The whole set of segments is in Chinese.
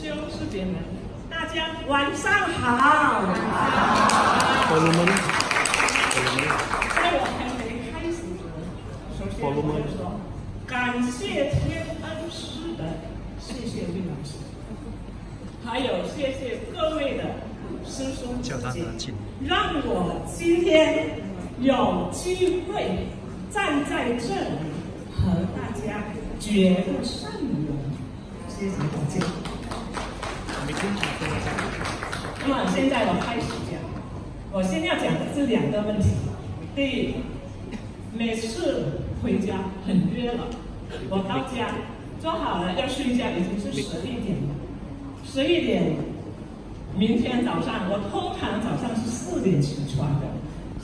兄师姐们，大家晚上好。在我还没开始首先我会说，感谢天恩师的，谢谢李老师，还有谢谢各位的师兄师姐，让我今天有机会站在这里和大家觉得善缘，谢谢大家。那么现在我开始讲，我先要讲的是2个问题。第一，每次回家很约了，我到家做好了要睡觉，已经是11点了。11点，明天早上我通常早上是4点起床的，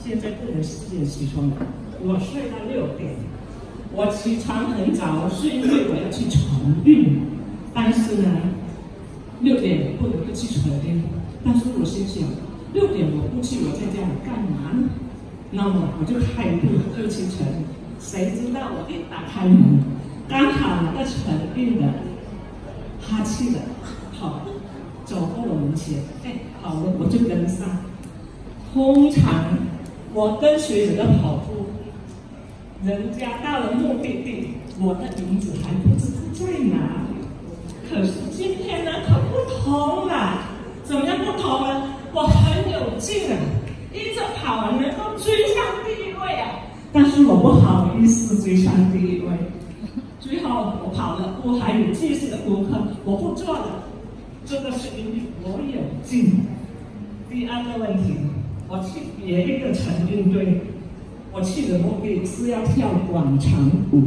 现在不能4点起床了，我睡到6点。我起床很早，是因为我要去重运，但是呢，6点不能够去重运。但是我心想，6点我不去，我在家里干嘛呢？那么我就开路就去重运。谁知道我一打开门，刚好那个重运的哈气的跑步走过我门前，好了，我就跟上。通常我跟随人的跑步，人家到了目的地，我的名字还不知道在哪里。可是今天呢，可不同了。怎么样不同呢？我很有劲啊，一直跑完能够追上第1位啊！但是我不好意思追上第1位。最后我跑了步，还有继续的功课，我不做了。这个是因为我有劲。第2个问题，我去别一个成运队，我去的目的是要跳广场舞。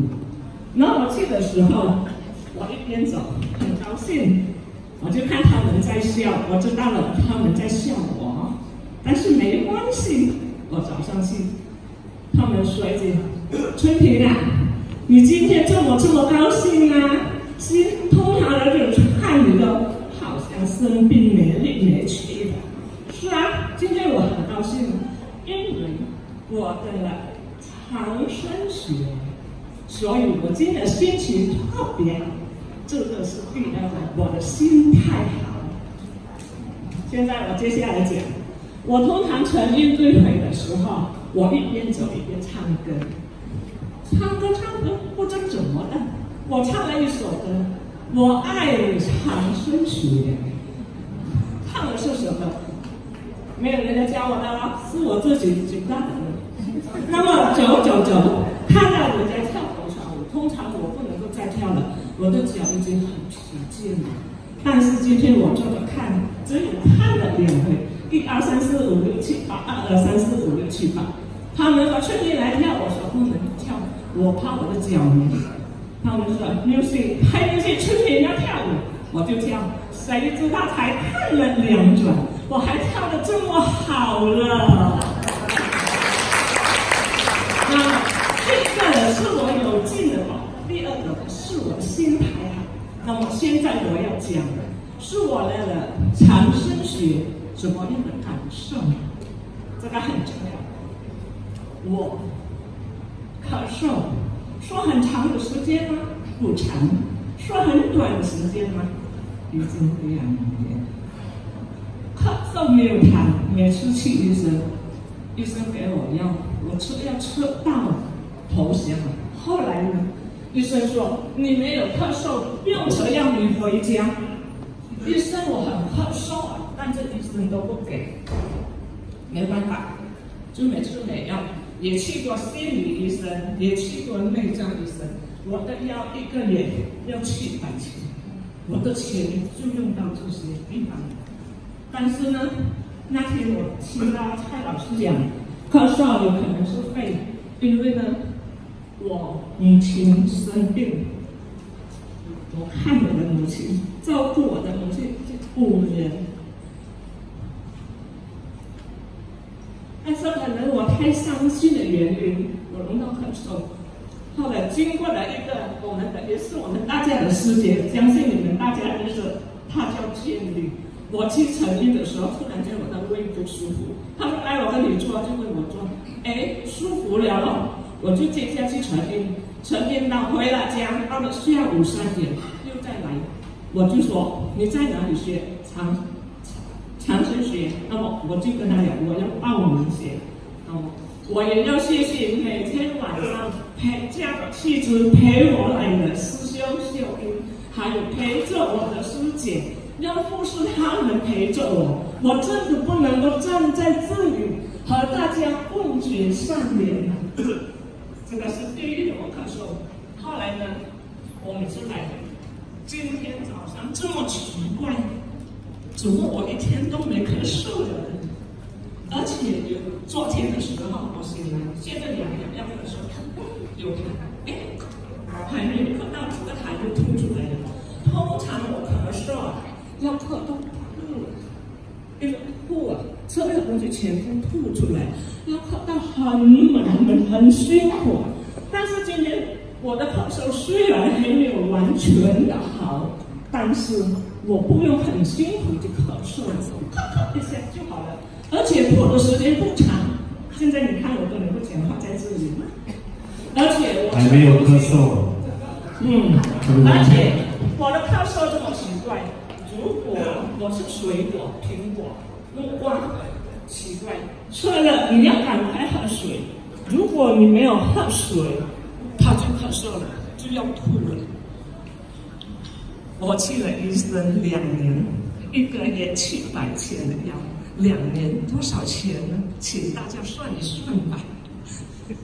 那我去的时候，我一边走很高兴，我就看他们在笑，我知道了他们在笑我，但是没关系，我早上去，他们说一句：“春婷啊，你今天这么高兴啊？通常的人看你都好像生病没力没气的。”是啊，今天我很高兴，因为我得了长生学，所以我今天心情特别好。这个是第2个，我的心态好。现在我接下来讲，我通常成运队回的时候，我一边走一边唱歌，唱歌不知怎么的，我唱了一首歌，我爱长生学。唱的是什么？没有人家教我的哦，是我自己知道的。那么走，看到人家跳广场舞，通常我不能够再跳了。我的脚已经很疲倦了，但是今天我坐着看，只有看了2回，1、2、3、4、5、6、7、8，2、2、3、4、5、6、7、8。他们说春丽来跳，我说不能跳，我怕我的脚没。他们说music，拍music，春丽要跳舞，我就跳。谁知道才看了2转，我还跳得这么好了。那这个是我有劲的吧？第2个是我的心态好。那么现在我要讲的是我的长生学什么样的感受，这个很重要。我咳嗽说很长的时间吗？不长。说很短的时间吗？已经2年。咳嗽没有痰，每次去医生给我药，我要吃到投降。后来呢？医生说你没有咳嗽，不用吃药，你回家。医生我很咳嗽啊，但是医生都不给，没办法，就没吃没药，也去过心理医生，也去过内脏医生，我的药1个月要700钱，我的钱就用到这些地方。但是呢，那天我听到蔡老师讲，咳嗽有可能是肺，因为呢。我母亲生病，我看我的母亲，照顾我的母亲5年，但是可能我太伤心的原因，我弄到咳嗽。后来经过了一个也是我们大家的师姐，相信你们大家认识，她叫建立。我去成运的时候，突然间我的胃不舒服，他们来我这里做，就问我做，舒服了咯。我就接下去成运到回了家，到了下午3点又再来，我就说你在哪里学长城学，那么我就跟他讲我要报名学，那么我也要谢谢每天晚上家的妻子陪我来的师兄秀英，还有陪着我的师姐，要不是他们陪着我，我真的不能够站在这里和大家共结善缘啊。这个是第一个我咳嗽。后来呢，我每次来，今天早上这么奇怪，怎么我一天都没咳嗽的？而且昨天的时候我醒来，现在痒痒要咳嗽，有痰，还没咳到这个痰就吐出来了。通常我咳嗽要咳到吐，一个吐所有东西全部吐出来，要咳到很辛苦。但是今天我的咳嗽虽然还没有完全的好，但是我不用很辛苦的咳嗽，咳一下就好了，而且吐的时间不长。现在你看我跟你们讲话在这里吗？而且我还没有咳嗽。而且我的咳嗽这么奇怪，如果我是水果、苹果、木瓜，奇怪，吃了你要赶快喝水，如果你没有喝水，它就咳嗽了，就要吐了。我去了医生2年，1个月700钱的药，2年多少钱呢？请大家算一算吧。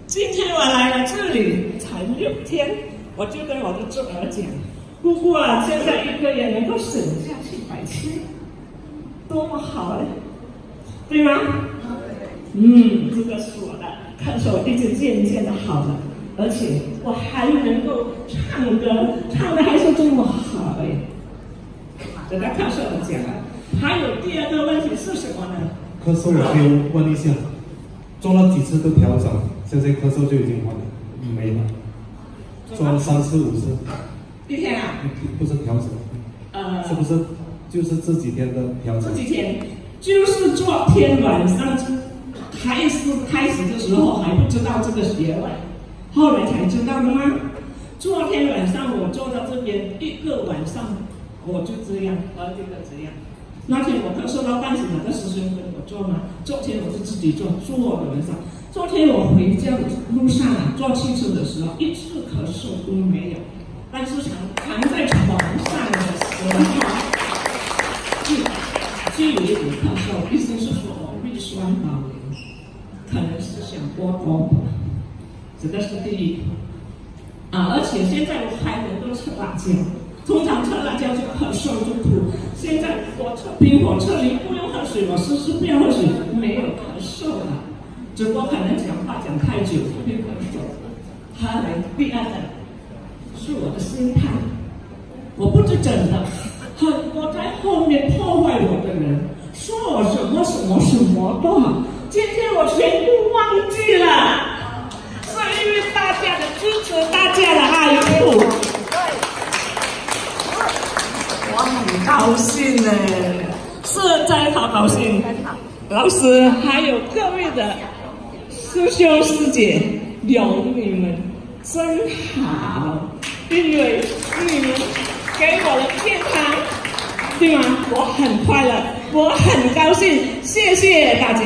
今天我来了这里才6天，我就跟我的侄儿讲，姑姑啊，现在1个月能够省下700钱，多么好嘞，对吗？这个是我的咳嗽一直渐渐的好了，而且我还能够唱歌，唱的还是这么好哎。这个咳嗽我讲了，还有第2个问题是什么呢？咳嗽我可以问一下，做了几次的调整，现在咳嗽就已经好了，没了。做了3次5次。一天啊？不是调整。是不是就是这几天的调整？这几天就是昨天晚上开始的时候还不知道这个学问，后来才知道的吗？昨天晚上我坐到这边1个晚上，我就这样，这个这样。那天我咳嗽到半死，哪个师兄跟我做吗？昨天我是自己做的晚上。昨天我回家的路上坐汽车的时候，1次咳嗽都没有。但是躺在床上的时候，就有一点咳嗽，医生是说我胃酸高原，可能是想过多吧。这个是第一。而且现在我还能够吃辣椒。通常吃辣椒就咳嗽就吐，现在我拼火车里不用喝水，我试不用喝水，没有咳嗽了，只不过可能讲话讲太久会咳嗽。后来第2个是我的心态，我不是真的，很多在后面破坏我的人，说我什么不好，今天我全部忘记了，是因为大家的支持，大家的爱护。我很高兴呢，实在好高兴。老师还有各位的师兄师姐，有你们真好，因为你们给我的健康，对吗？我很快乐，我很高兴，谢谢大家。